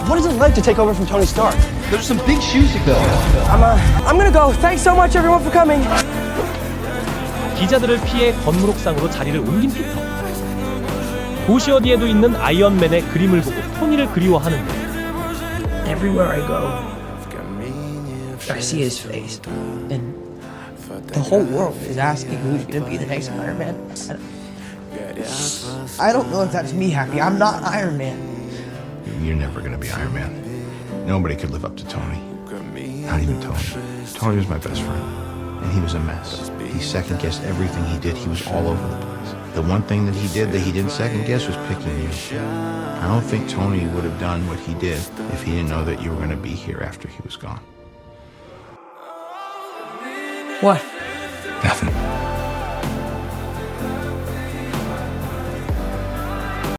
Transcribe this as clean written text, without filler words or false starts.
What is it like to take over from Tony Stark? There's some big shoes to fill. I'm gonna go. Thanks so much, everyone, for coming. 기자들을 피해 건물 옥상으로 자리를 옮긴 피터. 도시 어디에도 있는 아이언맨의 그림을 보고 토니를 그리워하는데 Everywhere I go, I see his face, and the whole world is asking who's gonna be the next Iron Man. I don't know if that's me happy. I'm not Iron Man. You're never gonna be Iron Man. Nobody could live up to Tony. Not even Tony. Tony was my best friend, and he was a mess. He second-guessed everything he did. He was all over the place. The one thing that he did that he didn't second-guess was picking you. I don't think Tony would have done what he did if he didn't know that you were gonna be here after he was gone. What? Nothing.